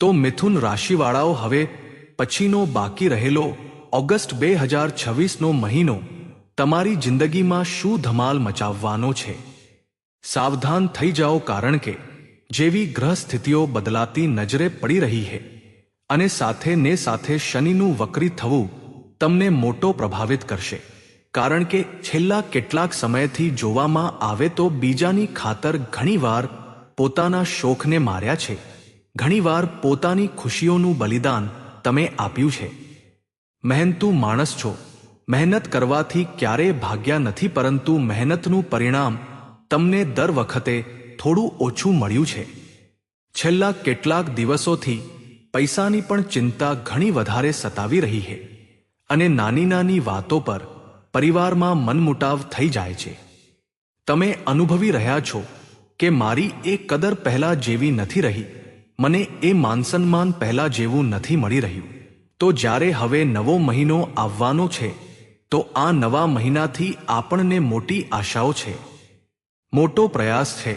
તો મિથુન રાશિવાળાઓ હવે પછીનો બાકી રહેલો ઓગસ્ટ 2026નો મહિનો તમારી જિંદગીમાં શું ધમાલ મચાવવાનો છે? સાવધાન થઈ જાઓ, કારણ કે જેવી ગ્રહ સ્થિતિઓ બદલાતી નજરે પડી રહી છે અને સાથે શનિનું વક્રી થવું તમને મોટો પ્રભાવિત કરશે. કારણ કે છેલ્લા કેટલાક સમયથી જોવામાં આવે તો બીજાની ખાતર ઘણીવાર પોતાના શોખને માર્યા છે, ઘણીવાર પોતાની ખુશીઓનું બલિદાન તમે આપ્યું છે. મહેનતુ માણસ છો, મહેનત કરવાથી ક્યારેય ભાગ્યા નથી, પરંતુ મહેનતનું પરિણામ તમને દર વખતે થોડું ઓછું મળ્યું છે. છેલ્લા કેટલાક દિવસોથી પૈસાની પણ ચિંતા ઘણી વધારે સતાવી રહી છે અને નાની વાતો પર પરિવારમાં મનમુટાવ થઈ જાય છે. તમે અનુભવી રહ્યા છો કે મારી એ કદર પહેલા જેવી નથી રહી, મને એ માનસન્માન પહેલા જેવું નથી મળી રહ્યું. તો જ્યારે હવે નવો મહિનો આવવાનો છે તો આ નવા મહિનાથી આપણને મોટી આશાઓ છે, મોટો પ્રયાસ છે,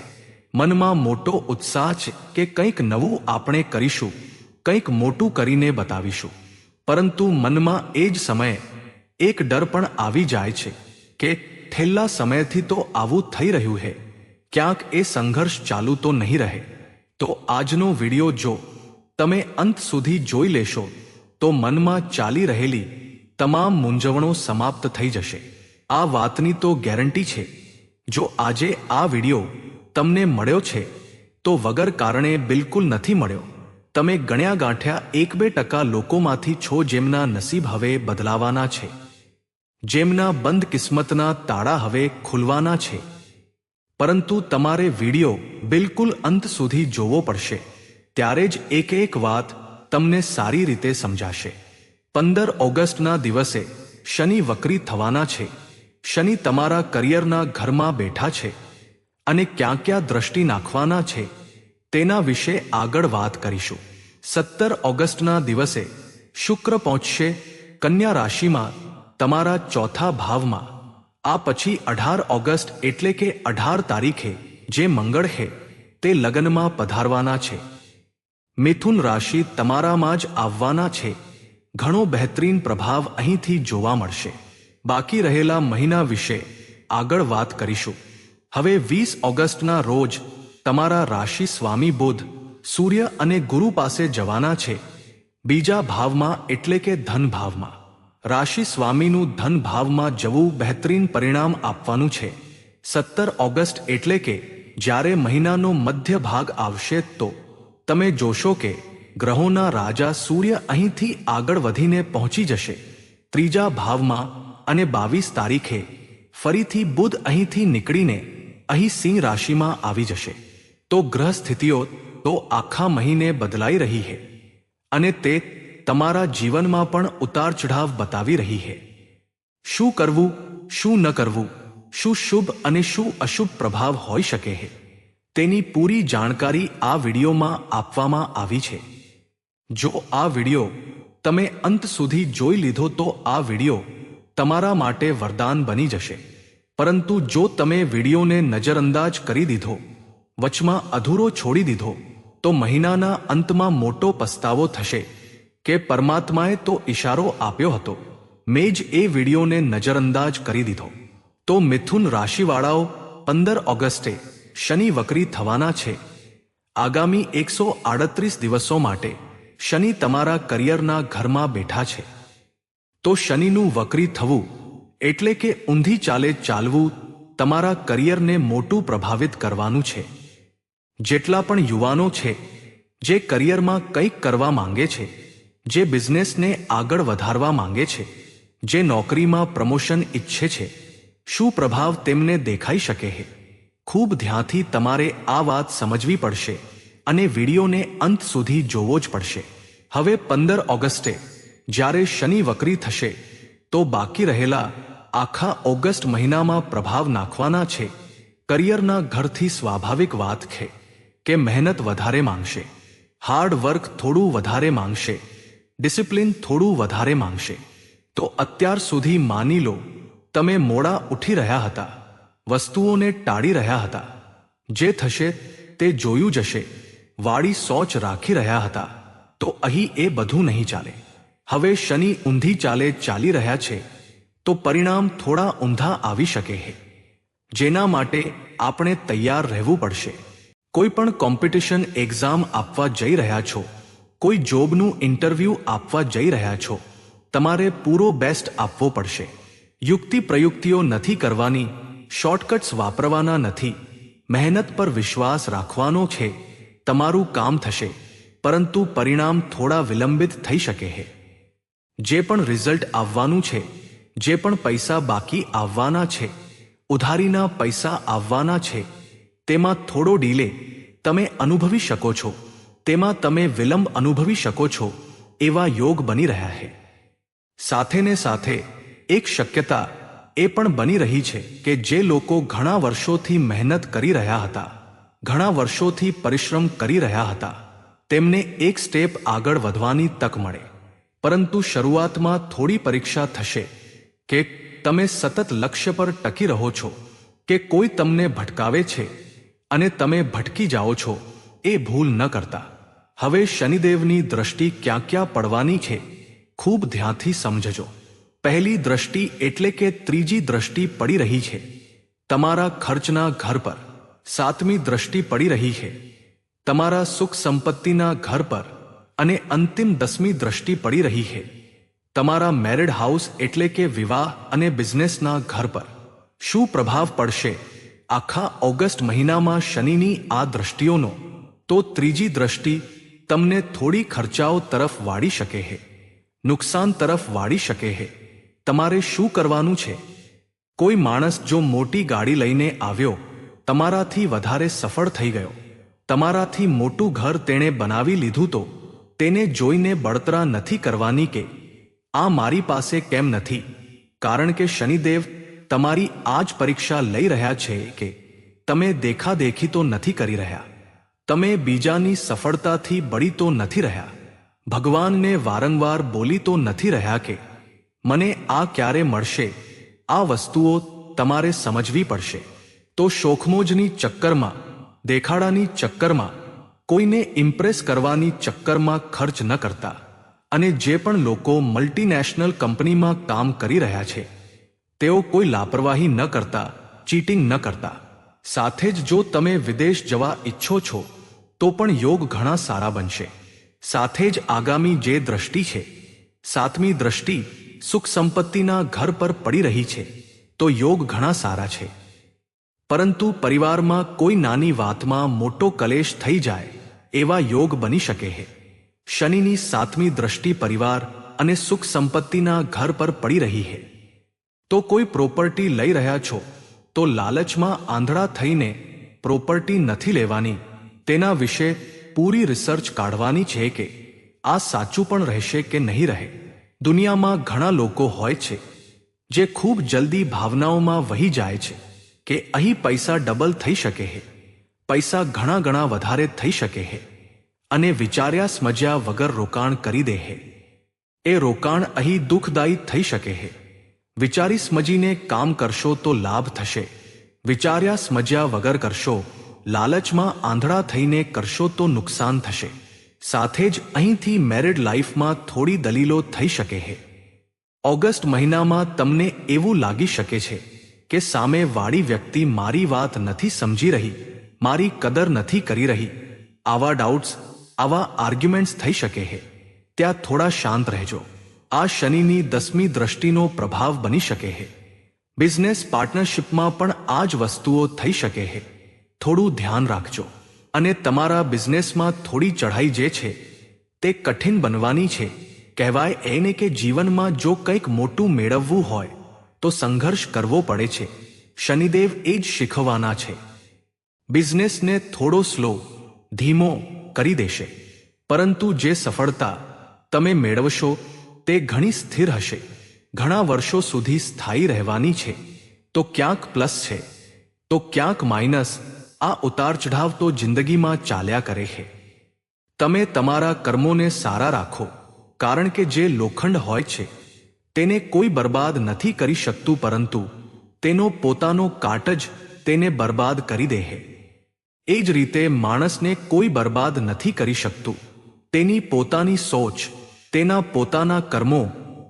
મનમાં મોટો ઉત્સાહ છે કે કંઈક નવું આપણે કરીશું, કંઈક મોટું કરીને બતાવીશું. પરંતુ મનમાં એ જ સમયે એક ડર પણ આવી જાય છે કે છેલ્લા સમયથી તો આવું થઈ રહ્યું છે, ક્યાંક એ સંઘર્ષ ચાલુ તો નહીં રહે. તો આજનો વિડિયો જો તમે અંત સુધી જોઈ લેશો તો મનમાં ચાલી રહેલી તમામ મૂંઝવણો સમાપ્ત થઈ જશે. આ વાતની તો ગેરંટી છે. જો આજે આ વિડિયો તમને મળ્યો છે તો વગર કારણે બિલકુલ નથી મળ્યો. તમે ગણ્યા ગાંઠ્યા 1-2% લોકોમાંથી છો જેમના નસીબ હવે બદલાવાના છે, જેમના બંધ કિસ્મતના તાળા હવે ખુલવાના છે. પરંતુ તમારે વિડિયો બિલકુલ અંત સુધી જોવો પડશે, ત્યારે જ એક વાત તમને સારી રીતે સમજાશે. 15 ઓગસ્ટના દિવસે શનિ વક્રી થવાના છે. શનિ તમારા કરિયરના ઘરમાં બેઠા છે અને ક્યાં દ્રષ્ટિ નાખવાના છે તેના વિશે આગળ વાત કરીશું. 17 ઓગસ્ટના દિવસે શુક્ર પહોંચશે કન્યા રાશિમાં, તમારા ચોથા ભાવમાં. આ પછી 18 ઓગસ્ટ એટલે કે 18 તારીખે જે મંગળ છે તે લગ્નમાં પધારવાના છે. મિથુન રાશિ તમારામાં જ આવવાના છે. ઘણો બહેતરીન પ્રભાવ અહીંથી જોવા મળશે. બાકી રહેલા મહિના વિશે આગળ વાત કરીશું. હવે 20 ઓગસ્ટના રોજ તમારા રાશિ સ્વામી બુધ, સૂર્ય અને ગુરુ પાસે જવાના છે, બીજા ભાવમાં એટલે કે ધન ભાવમાં. રાશિ સ્વામીનું ધન ભાવમાં જવું બહેતરીન પરિણામ આપવાનું છે. 17 ઓગસ્ટ એટલે કે જ્યારે મહિનાનો મધ્ય ભાગ આવશે તો તમે જોશો કે ગ્રહોના રાજા સૂર્ય અહીંથી આગળ વધીને પહોંચી જશે ત્રીજા ભાવમાં અને 22 તારીખે ફરીથી બુધ અહીંથી નીકળીને અહીં સિંહ રાશિમાં આવી જશે. તો ગ્રહ સ્થિતિઓ તો આખા મહિને બદલાઈ રહી છે અને તે તમારા જીવનમાં પણ ઉતાર ચઢાવ બતાવી રહી છે. શું કરવું, શું ન કરવું, શું શુભ અને શું અશુભ પ્રભાવ હોઈ શકે છે તેની પૂરી જાણકારી આ વિડીયોમાં આપવામાં આવી છે. જો આ વિડીયો તમે અંત સુધી જોઈ લીધો તો આ વિડીયો તમારા માટે વરદાન બની જશે. પરંતુ જો તમે વિડીયોને નજરઅંદાજ કરી દીધો, વચમાં અધૂરો છોડી દીધો, તો મહિનાના અંતમાં મોટો પસ્તાવો થશે કે પરમાત્માએ તો ઈશારો આપ્યો હતો, મેં જ એ વિડીયોને નજરઅંદાજ કરી દીધો. તો મિથુન રાશિવાળાઓ, 15 ઓગસ્ટે શનિ વક્રી થવાના છે. આગામી 138 દિવસો માટે શનિ તમારા કરિયરના ઘરમાં બેઠા છે. તો શનિનું વક્રી થવું એટલે કે ઊંધી ચાલે ચાલવું તમારા કરિયરને મોટું પ્રભાવિત કરવાનું છે. જેટલા પણ યુવાનો છે જે કરિયરમાં કંઈક કરવા માંગે છે, જે બિઝનેસને આગળ વધારવા માંગે છે, જે નોકરીમાં પ્રમોશન ઈચ્છે છે, શું પ્રભાવ તેમને દેખાઈ શકે છે? ખૂબ ધ્યાનથી તમારે આ વાત સમજવી પડશે અને વિડીયોને અંત સુધી જોવો જ પડશે. હવે 15 ઓગસ્ટે જ્યારે શનિ વક્રી થશે તો બાકી રહેલા આખા ઓગસ્ટ મહિનામાં પ્રભાવ નાખવાના છે કરિયરના ઘરથી. સ્વાભાવિક વાત છે કે મહેનત વધારે માંગશે, હાર્ડ વર્ક થોડું વધારે માંગશે, ડિસિપ્લિન થોડું વધારે માંગશે. તો અત્યાર સુધી માની લો તમે મોડા ઉઠી રહ્યા હતા, વસ્તુઓને ટાળી રહ્યા હતા, જે થશે તે જોયું જશે, વાળી સોચ રાખી રહ્યા હતા, તો અહીં એ બધું નહીં ચાલે. હવે શનિ ઊંધી ચાલે ચાલી રહ્યા છે તો પરિણામ થોડા ઊંધા આવી શકે છે, જેના માટે આપણે તૈયાર રહેવું પડશે. કોઈ પણ કોમ્પિટિશન એક્ઝામ આપવા જઈ રહ્યા છો, કોઈ જોબનું ઇન્ટરવ્યૂ આપવા જઈ રહ્યા છો, તમારે પૂરો બેસ્ટ આપવો પડશે. યુક્તિ પ્રયુક્તિઓ નથી કરવાની, શોર્ટકટ્સ વાપરવાના નથી, મહેનત પર વિશ્વાસ રાખવાનો છે. તમારું કામ થશે, પરંતુ પરિણામ થોડા વિલંબિત થઈ શકે છે. જે પણ રિઝલ્ટ આવવાનું છે, જે પણ પૈસા બાકી આવવાના છે, ઉધારીના પૈસા આવવાના છે, તેમાં થોડો ડીલે તમે અનુભવી શકો છો, તેમાં તમે વિલંબ અનુભવી શકો છો, એવા યોગ બની રહ્યા છે. સાથે ને સાથે એક શક્યતા એ પણ બની રહી છે કે જે લોકો ઘણા વર્ષોથી મહેનત કરી રહ્યા હતા, ઘણા વર્ષોથી પરિશ્રમ કરી રહ્યા હતા, તેમને એક સ્ટેપ આગળ વધવાની તક મળે. પરંતુ શરૂઆતમાં થોડી પરીક્ષા થશે કે તમે સતત લક્ષ્ય પર ટકી રહો છો કે કોઈ તમને ભટકાવે છે અને તમે ભટકી જાઓ છો, એ ભૂલ ન કરતા. હવે શનિદેવની દ્રષ્ટિ ક્યાં ક્યાં પડવાની છે, ખૂબ ધ્યાનથી સમજજો. પહેલી દ્રષ્ટિ એટલે કે ત્રીજી દ્રષ્ટિ પડી રહી છે તમારા ખર્ચના ઘર પર. સાતમી દ્રષ્ટિ પડી રહી છે તમારા સુખ સંપત્તિના ઘર પર. અને અંતિમ 10મી દ્રષ્ટિ પડી રહી છે તમારા મેરિડ હાઉસ એટલે કે વિવાહ અને બિઝનેસના ઘર પર. શું પ્રભાવ પડશે આખા ઓગસ્ટ મહિનામાં શનિની આ દ્રષ્ટિઓનો? તો ત્રીજી દ્રષ્ટિ તમને થોડી ખર્ચાઓ તરફ વાળી શકે છે, નુકસાન તરફ વાળી શકે છે. તમારે શું કરવાનું છે? કોઈ માણસ જો મોટી ગાડી લઈને આવ્યો, તમારાથી વધારે સફળ થઈ ગયો, તમારાથી મોટું ઘર તેણે બનાવી લીધું, તો તેને જોઈને બળતરા નથી કરવાની કે આ મારી પાસે કેમ નથી, કારણ કે શનિદેવ તમારી આ જ પરીક્ષા લઈ રહ્યા છે કે તમે દેખાદેખી તો નથી કરી રહ્યા, તમે બીજાની સફળતાથી બળી તો નથી રહ્યા, ભગવાનને વારંવાર બોલી તો નથી રહ્યા કે મને આ ક્યારે મળશે. આ વસ્તુઓ તમારે સમજવી પડશે. તો શોખમોજની ચક્કરમાં, દેખાડાની ચક્કરમાં, કોઈને ઇમ્પ્રેસ કરવાની ચક્કરમાં ખર્ચ ન કરતા. અને જે પણ લોકો મલ્ટીનેશનલ કંપનીમાં કામ કરી રહ્યા છે, તેઓ કોઈ લાપરવાહી ન કરતા, ચીટિંગ ન કરતા. સાથે જ જો તમે વિદેશ જવા ઈચ્છો છો તો પણ યોગ ઘણા સારા બનશે. સાથે જ આગામી જે દ્રષ્ટિ છે, સાતમી દ્રષ્ટિ સુખ સંપત્તિના ઘર પર પડી રહી છે, તો યોગ ઘણા સારા છે. પરંતુ પરિવારમાં કોઈ નાની વાતમાં મોટો કલેશ થઈ જાય એવા યોગ બની શકે છે. શનિની સાતમી દ્રષ્ટિ પરિવાર અને સુખ સંપત્તિના ઘર પર પડી રહી છે. તો કોઈ પ્રોપર્ટી લઈ રહ્યા છો તો લાલચમાં આંધળા થઈને પ્રોપર્ટી નથી લેવાની. તેના વિશે પૂરી રિસર્ચ કાઢવાની છે કે આ સાચું પણ રહેશે કે નહીં રહે. દુનિયામાં ઘણા લોકો હોય છે જે ખૂબ જલ્દી ભાવનાઓમાં વહી જાય છે કે અહીં પૈસા ડબલ થઈ શકે છે, પૈસા ઘણા ઘણા વધારે થઈ શકે છે, અને વિચાર્યા સમજ્યા વગર રોકાણ કરી દે છે. એ રોકાણ અહીં દુઃખદાયી થઈ શકે છે. વિચારી સમજીને કામ કરશો તો લાભ થશે, વિચાર્યા સમજ્યા વગર કરશો, લાલચમાં આંધળા થઈને કરશો તો નુકસાન થશે. સાથે જ અહીંથી મેરિડ લાઈફમાં થોડી દલીલો થઈ શકે છે. ઓગસ્ટ મહિનામાં તમને એવું લાગી શકે છે કે સામે વાળી વ્યક્તિ મારી વાત નથી સમજી રહી, મારી કદર નથી કરી રહી. આવા ડાઉટ્સ, આવા આર્ગ્યુમેન્ટ્સ થઈ શકે છે. ત્યાં થોડા શાંત રહેજો. આ શનિની 10મી દ્રષ્ટિનો પ્રભાવ બની શકે છે. બિઝનેસ પાર્ટનરશિપમાં પણ આ જ વસ્તુઓ થઈ શકે છે. થોડું ધ્યાન રાખજો. અને તમારા બિઝનેસમાં થોડી ચઢાઈ જે છે તે કઠિન બનવાની છે. કહેવાય એને કે જીવનમાં જો કંઈક મોટું મેળવવું હોય તો સંઘર્ષ કરવો પડે છે. શનિદેવ એ જ શીખવવાના છે. બિઝનેસને થોડો સ્લો, ધીમો કરી દેશે, પરંતુ જે સફળતા તમે મેળવશો તે ઘણી સ્થિર હશે, ઘણા વર્ષો સુધી સ્થાયી રહેવાની છે. તો ક્યાંક પ્લસ છે તો ક્યાંક માઇનસ. આ ઉતાર ચઢાવ તો જિંદગીમાં ચાલ્યા કરે છે. તમે તમારા કર્મોને સારા રાખો, કારણ કે જે લોખંડ હોય છે તેને કોઈ બરબાદ નથી કરી શકતું, પરંતુ તેનો પોતાનો કાટ જ તેને બરબાદ કરી દે છે. એ જ રીતે માણસને કોઈ બરબાદ નથી કરી શકતું, તેની પોતાની સોચ, તેના પોતાના કર્મો,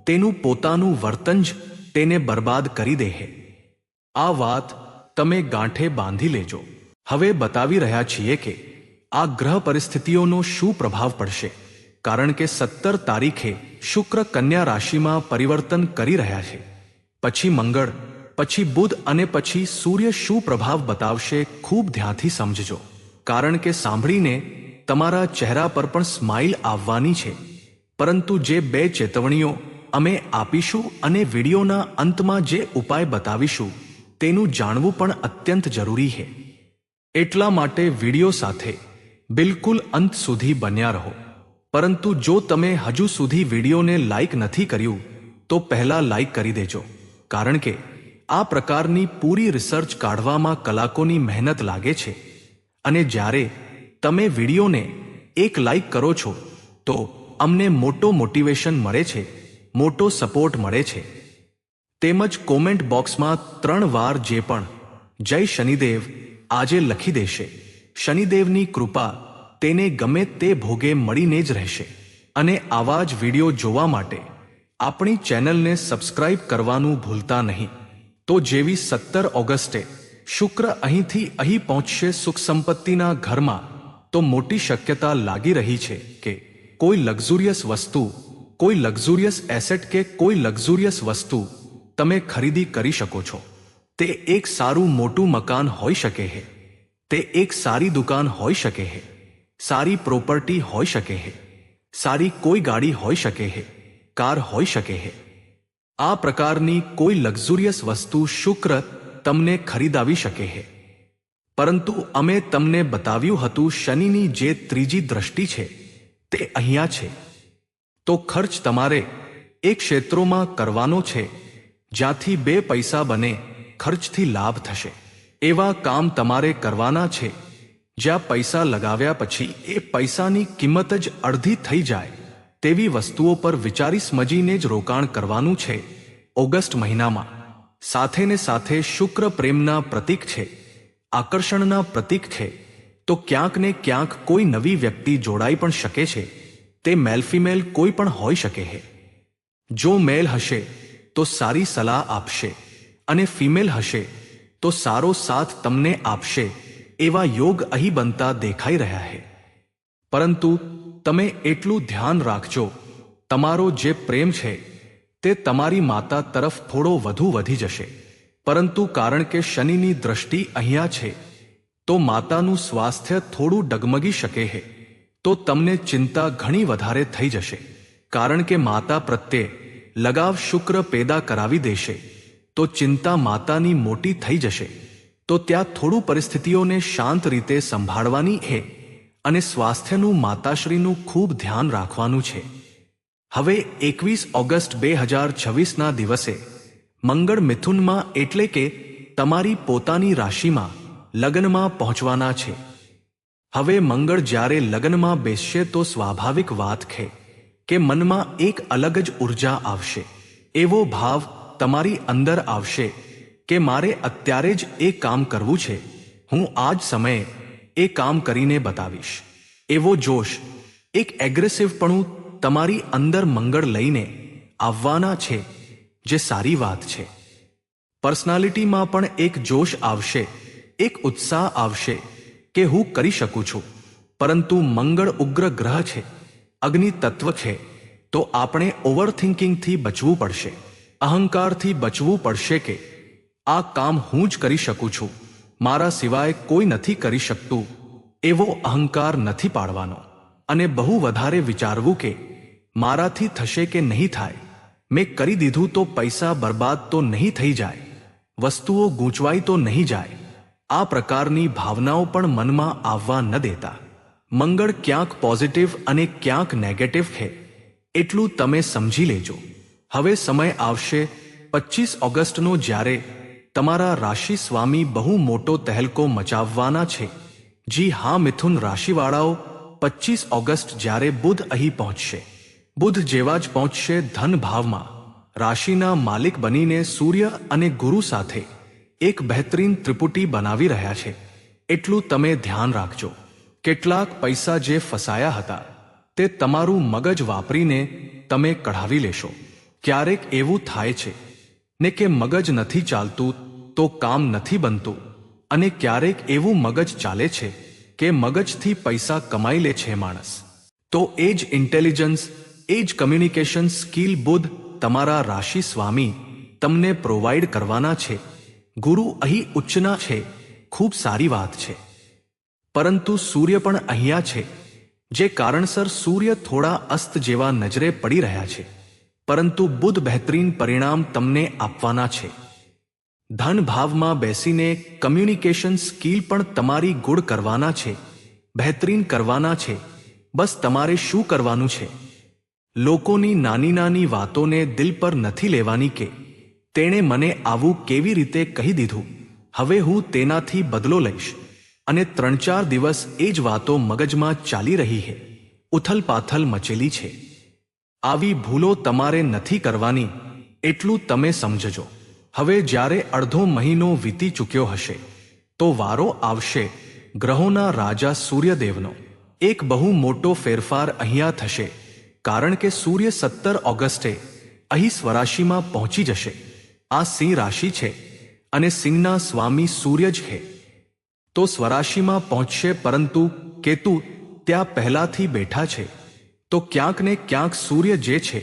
તેનું પોતાનું વર્તન જ તેને બરબાદ કરી દેહે. આ વાત તમે ગાંઠે બાંધી લેજો. હવે બતાવી રહ્યા છીએ કે આ ગ્રહ પરિસ્થિતિઓનો શું પ્રભાવ પડશે, કારણ કે 17 તારીખે શુક્ર કન્યા રાશિમાં પરિવર્તન કરી રહ્યા છે. પછી મંગળ, પછી બુધ અને પછી સૂર્ય શું પ્રભાવ બતાવશે ખૂબ ધ્યાનથી સમજજો, કારણ કે સાંભળીને તમારા ચહેરા પર પણ સ્માઇલ આવવાની છે. પરંતુ જે 2 ચેતવણીઓ અમે આપીશું અને વિડીયોના અંતમાં જે ઉપાય બતાવીશું તેનું જાણવું પણ અત્યંત જરૂરી છે. એટલા માટે વિડીયો સાથે બિલકુલ અંત સુધી બન્યા રહો. પરંતુ જો તમે હજુ સુધી વિડીયોને લાઇક નથી કર્યું તો પહેલા લાઇક કરી દેજો, કારણ કે આ પ્રકારની પૂરી રિસર્ચ કાઢવામાં કલાકોની મહેનત લાગે છે. અને જ્યારે તમે વિડીયોને એક લાઇક કરો છો તો અમને મોટો મોટિવેશન મળે છે, મોટો સપોર્ટ મળે છે. તેમજ કોમેન્ટ બોક્સમાં 3 વાર જે પણ જય શનિદેવ આજે લખી દેશે. શનિદેવની કૃપા તેને ગમે તે ભોગે મળીને જ રહેશે. અને આવા જ વિડીયો જોવા માટે આપણી ચેનલને સબસ્ક્રાઇબ કરવાનું ભૂલતા નહીં. તો જેવી 17 ઓગસ્ટે શુક્ર અહીંથી અહીં પહોંચશે સુખ સંપત્તિના ઘરમાં, તો મોટી શક્યતા લાગી રહી છે કે કોઈ લક્ઝુરિયસ વસ્તુ, કોઈ લક્ઝુરિયસ એસેટ કે કોઈ લક્ઝુરિયસ વસ્તુ તમે ખરીદી કરી શકો છો. તે એક સારું મોટું મકાન હોઈ શકે છે, તે એક સારી દુકાન હોઈ શકે છે, સારી પ્રોપર્ટી હોઈ શકે છે, સારી કોઈ ગાડી હોઈ શકે છે, કાર હોઈ શકે છે. આ પ્રકારની કોઈ લક્ઝુરિયસ વસ્તુ શુક્ર તમને ખરીદાવી શકે છે. પરંતુ અમે તમને બતાવ્યું હતું શનિની જે ત્રીજી દ્રષ્ટિ છે તે અહીંયા છે. તો ખર્ચ તમારે એ ક્ષેત્રોમાં કરવાનો છે જ્યાંથી 2 પૈસા બને, ખર્ચથી લાભ થશે. એવા કામ તમારે કરવાના છે જ્યાં પૈસા લગાવ્યા પછી એ પૈસાની કિંમત જ અડધી થઈ જાય તેવી વસ્તુઓ પર વિચારી સમજીને જ રોકાણ કરવાનું છે ઓગસ્ટ મહિનામાં. સાથે ને સાથે શુક્ર પ્રેમના પ્રતીક છે, આકર્ષણના પ્રતીક છે. તો ક્યાંક ને ક્યાંક કોઈ નવી વ્યક્તિ જોડાઈ પણ શકે છે. તે મેલ ફિમેલ કોઈ પણ હોઈ શકે છે. જો મેલ હશે તો સારી સલાહ આપશે અને ફિમેલ હશે તો સારો સાથ તમને આપશે. એવા યોગ અહીં બનતા દેખાઈ રહ્યા છે. પરંતુ તમે એટલું ધ્યાન રાખજો, તમારો જે પ્રેમ છે તે તમારી માતા તરફ થોડો વધુ વધી જશે. પરંતુ કારણ કે શનિની દ્રષ્ટિ અહીંયા છે તો માતાનું સ્વાસ્થ્ય થોડું ડગમગી શકે છે. તો તમને ચિંતા ઘણી વધારે થઈ જશે, કારણ કે માતા પ્રત્યે લગાવ શુક્ર પેદા કરાવી દેશે. તો ચિંતા માતાની મોટી થઈ જશે. તો ત્યાં થોડું પરિસ્થિતિઓને શાંત રીતે સંભાળવાની છે અને સ્વાસ્થ્યનું માતાશ્રીનું ખૂબ ધ્યાન રાખવાનું છે. હવે 21 ઓગસ્ટ 2026ના દિવસે મંગળ મિથુનમાં એટલે કે તમારી પોતાની રાશિમાં લગ્નમાં પહોંચવાના છે. હવે મંગળ જ્યારે લગ્નમાં બેસશે તો સ્વાભાવિક વાત છે કે મનમાં એક અલગ જ ઉર્જા આવશે. એવો ભાવ તમારી અંદર આવશે કે મારે અત્યારે જ એ કામ કરવું છે, હું આ જ સમયે એ કામ કરીને બતાવીશ. એવો જોશ, એક એગ્રેસિવપણું તમારી અંદર મંગળ લઈને આવવાના છે, જે સારી વાત છે. પર્સનાલિટીમાં પણ એક જોશ આવશે, એક ઉત્સાહ આવશે કે હું કરી શકું છું. પરંતુ મંગળ ઉગ્ર ગ્રહ છે, અગ્નિ તત્વ છે. તો આપણે ઓવરથિંકિંગથી બચવું પડશે, અહંકારથી બચવું પડશે કે આ કામ હું જ કરી શકું છું, મારા સિવાય કોઈ નથી કરી શકતું. એવો અહંકાર નથી પાડવાનો અને બહુ વધારે વિચારવું કે મારાથી થશે કે નહીં થાય, મેં કરી દીધું તો પૈસા બરબાદ તો નહીં થઈ જાય, વસ્તુઓ ગૂંચવાઈ તો નહીં જાય. આ પ્રકારની ભાવનાઓ પણ મનમાં આવવા ન દેતા. મંગળ ક્યાંક પોઝિટિવ અને ક્યાંક નેગેટિવ છે, એટલું તમે સમજી લેજો. હવે સમય આવશે 25 ઓગસ્ટનો જ્યારે તમારા રાશિ સ્વામી બહુ મોટો તહેલકો મચાવવાના છે. જી હા મિથુન રાશિવાળાઓ, 25 ઓગસ્ટ જ્યારે બુધ અહીં પહોંચશે, બુધ જેવા જ પહોંચશે ધન ભાવમાં, રાશિના માલિક બનીને સૂર્ય અને ગુરુ સાથે એક બહેતરીન ત્રિપુટી બનાવી રહ્યા છે. એટલું તમે ધ્યાન રાખજો. કેટલાક પૈસા જે ફસાયા હતા તે તમારું મગજ વાપરીને તમે કઢાવી લેશો. ક્યારેક એવું થાય છે ને કે મગજ નથી ચાલતું તો કામ નથી બનતું, અને ક્યારેક એવું મગજ ચાલે છે કે મગજથી પૈસા કમાઈ લે છે માણસ. તો એ જ ઇન્ટેલિજન્સ, એ જ કમ્યુનિકેશન સ્કિલ બુધ તમારા રાશિ સ્વામી તમને પ્રોવાઈડ કરવાના છે. ગુરુ અહીં ઉચ્ચના છે, ખૂબ સારી વાત છે. પરંતુ સૂર્ય પણ અહીંયા છે, જે કારણસર સૂર્ય થોડા અસ્ત જેવા નજરે પડી રહ્યા છે. પરંતુ બુધ બહેતરીન પરિણામ તમને આપવાના છે. ધન ભાવમાં બેસીને કમ્યુનિકેશન સ્કિલ પણ તમારી ગુડ કરવાના છે, બહેતરીન કરવાના છે. બસ તમારે શું કરવાનું છે? લોકોની નાની નાની વાતોને દિલ પર નથી લેવાની કે તેણે મને આવું કેવી રીતે કહી દીધું, હવે હું તેનાથી બદલો લઈશ. અને 3-4 દિવસ એ જ વાતો મગજમાં ચાલી રહી છે, ઉથલપાથલ મચેલી છે. આવી ભૂલો તમારે નથી કરવાની, એટલું તમે સમજજો. હવે જ્યારે અડધો મહિનો વીતી ચૂક્યો હશે તો વારો આવશે ગ્રહોના રાજા સૂર્યદેવનો. એક બહુ મોટો ફેરફાર અહીંયા થશે, કારણ કે સૂર્ય 17 ઓગસ્ટે અહીં સ્વરાશિમાં પહોંચી જશે. આ સિંહ રાશિ છે અને સિંહના સ્વામી સૂર્ય જ છે. તો સ્વરાશિમાં પહોંચશે, પરંતુ કેતુ ત્યાં પહેલાથી બેઠા છે. તો ક્યાંક ને ક્યાંક સૂર્ય જે છે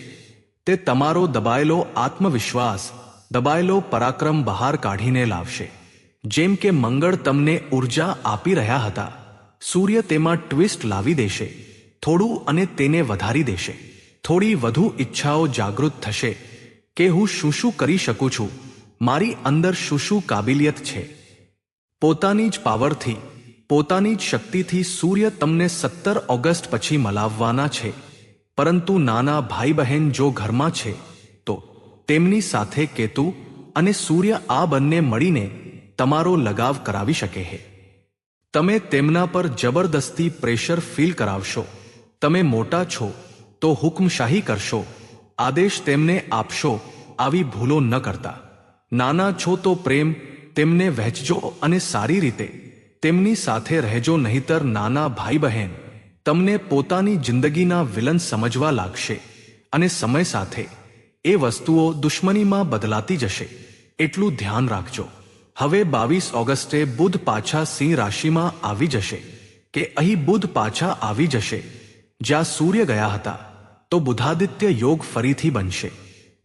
તે તમારો દબાયેલો આત્મવિશ્વાસ, દબાયેલો પરાક્રમ બહાર કાઢીને લાવશે. જેમ કે મંગળ તમને ઉર્જા આપી રહ્યા હતા, સૂર્ય તેમાં ટ્વિસ્ટ લાવી દેશે થોડું, અને તેને વધારી દેશે. થોડી વધુ ઈચ્છાઓ જાગૃત થશે કે હું શું શું કરી શકું છું, મારી અંદર શું શું કાબિલિયત છે. પોતાની જ પાવરથી, પોતાની જ શક્તિથી સૂર્ય તમને 17 ઓગસ્ટ પછી મલાવવાના છે. પરંતુ નાના ભાઈ બહેન જો ઘરમાં છે તો તેમની સાથે કેતુ અને સૂર્ય આ બંને મળીને તમારો લગાવ કરાવી શકે છે. તમે તેમના પર જબરદસ્તી પ્રેશર ફીલ કરાવશો. તમે મોટા છો તો હુકમશાહી કરશો, આદેશ તેમને આપશો. આવી ભૂલો ન કરતા. નાના છો તો પ્રેમ તેમને વહેંચજો અને સારી રીતે તેમની સાથે રહેજો, નહીતર નાના ભાઈ બહેન તમને પોતાની જિંદગીના વિલન સમજવા લાગશે અને સમય સાથે એ વસ્તુઓ દુશ્મનીમાં બદલાતી જશે. એટલું ધ્યાન રાખજો. હવે 22 ઓગસ્ટે બુધ પાછા સિંહ રાશિમાં આવી જશે, કે અહીં બુધ પાછા આવી જશે જ્યાં સૂર્ય ગયા હતા. તો બુધાદિત્ય યોગ ફરીથી બનશે.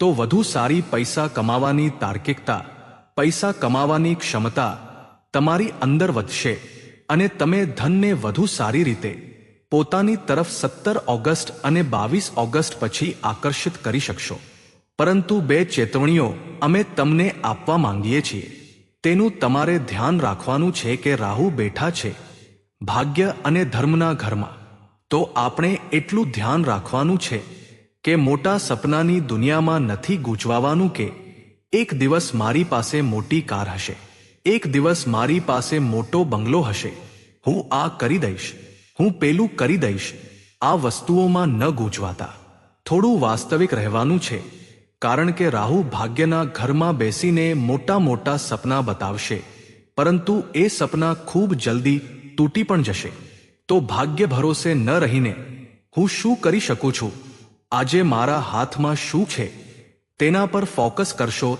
તો વધુ સારી પૈસા કમાવાની તાર્કિકતા, પૈસા કમાવાની ક્ષમતા તમારી અંદર વધશે અને તમે ધનને વધુ સારી રીતે પોતાની તરફ 17 ઓગસ્ટ અને 22 ઓગસ્ટ પછી આકર્ષિત કરી શકશો. પરંતુ 2 ચેતવણીઓ અમે તમને આપવા માંગીએ છીએ. તેનું તમારે ધ્યાન રાખવાનું છે કે રાહુ બેઠા છે ભાગ્ય અને ધર્મના ઘરમાં. તો આપણે એટલું ધ્યાન રાખવાનું છે કે મોટા સપનાની દુનિયામાં નથી ગૂંચવાવાનું કે એક દિવસ મારી પાસે મોટી કાર હશે, એક દિવસ મારી પાસે મોટો બંગલો હશે, હું આ કરી દઈશ, હું પેલું કરી દઈશ. આ વસ્તુઓમાં ન ગૂંચવાતા થોડું વાસ્તવિક રહેવાનું છે, કારણ કે રાહુ ભાગ્યના ઘરમાં બેસીને મોટા મોટા સપના બતાવશે, પરંતુ એ સપના ખૂબ જલ્દી તૂટી પણ જશે. તો ભાગ્ય ભરોસે ન રહીને હું શું કરી શકું છું, આજે મારા હાથમાં શું છે, તેના પર ફોકસ કરશો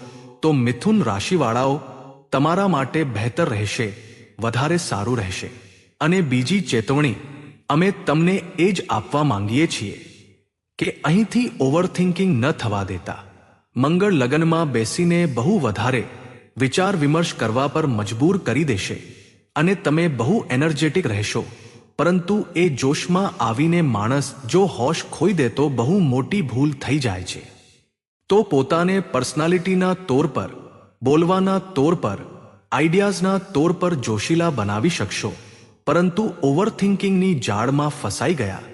તો મિથુન રાશિવાળાઓ તમારા માટે બહેતર રહેશે, વધારે સારું રહેશે. અને બીજી ચેતવણી અમે તમને એ જ આપવા માંગીએ છીએ કે અહીંથી ઓવરથિંકિંગ ન થવા દેતા. મંગળ લગ્નમાં બેસીને બહુ વધારે વિચાર વિમર્શ કરવા પર મજબૂર કરી દેશે અને તમે બહુ એનર્જેટિક રહેશો, પરંતુ એ જોશમાં આવીને માણસ જો હોશ ખોઈ દે તો બહુ મોટી ભૂલ થઈ જાય છે. તો પોતાને પર્સનાલિટીના તોર પર, બોલવાના તોર પર, આઈડિયાઝના તોર પર જોશીલા બનાવી શકશો, પરંતુ ઓવરથિંકિંગની જાળમાં ફસાઈ ગયા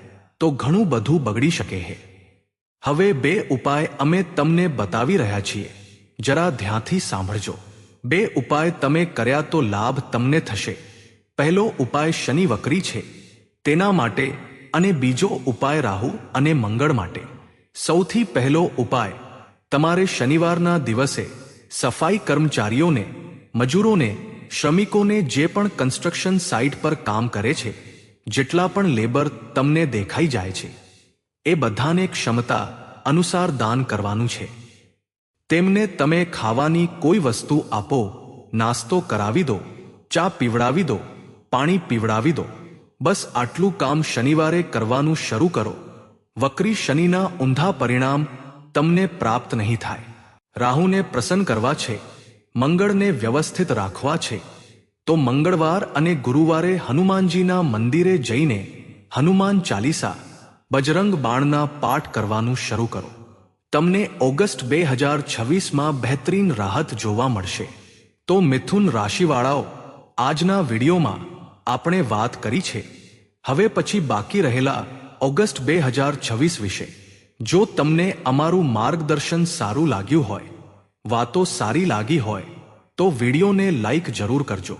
તો ઘણું બધું બગડી શકે છે. હવે 2 ઉપાય અમે તમને બતાવી રહ્યા છીએ, જરા ધ્યાનથી સાંભળજો. 2 ઉપાય તમે કર્યા તો લાભ તમને થશે. પહેલો ઉપાય શનિ વક્રી છે તેના માટે, અને બીજો ઉપાય રાહુ અને મંગળ માટે. સૌથી પહેલો ઉપાય, તમારે શનિવારના દિવસે સફાઈ કર્મચારીઓને, મજૂરોને, શ્રમિકોને, જે પણ કન્સ્ટ્રક્શન સાઇટ પર કામ કરે છે, જેટલા પણ લેબર તમને દેખાઈ જાય છે, એ બધાને ક્ષમતા અનુસાર દાન કરવાનું છે. તેમને તમે ખાવાની કોઈ વસ્તુ આપો, નાસ્તો કરાવી દો, ચા પીવડાવી દો, પાણી પીવડાવી દો. બસ આટલું કામ શનિવારે કરવાનું શરૂ કરો. વક્રી શનિના ઊંધા પરિણામ તમને પ્રાપ્ત નહીં થાય. રાહુને પ્રસન્ન કરવા છે, મંગળને વ્યવસ્થિત રાખવા છે, તો મંગળવાર અને ગુરુવારે હનુમાનજીના મંદિરે જઈને હનુમાન ચાલીસા, બજરંગ બાણના પાઠ કરવાનું શરૂ કરો. તમને ઓગસ્ટ 2026માં બહેતરીન રાહત જોવા મળશે. તો મિથુન રાશિવાળાઓ, આજના વિડીયોમાં આપણે વાત કરી છે. હવે પછી બાકી રહેલા ઓગસ્ટ 2026 વિશે. જો તમને અમારું માર્ગદર્શન સારું લાગ્યું હોય, વાતો સારી લાગી હોય, તો વિડીયોને લાઈક જરૂર કરજો.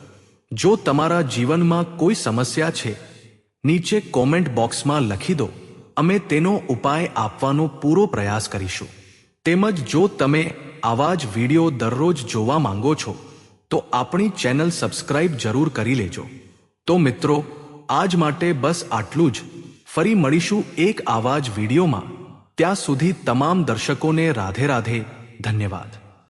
જો તમારા જીવનમાં કોઈ સમસ્યા છે, નીચે કોમેન્ટ બોક્સમાં લખી દો. અમે તેનો ઉપાય આપવાનો પૂરો પ્રયાસ કરીશું. તેમજ જો તમે આવા જ વિડીયો દરરોજ જોવા માંગો છો, તો આપણી ચેનલ સબસ્ક્રાઇબ જરૂર કરી લેજો. તો મિત્રો, આજ માટે બસ આટલું જ. ફરી મળીશું એક આવા જ વિડીયોમાં. ત્યાં સુધી તમામ દર્શકોને રાધે રાધે. ધન્યવાદ.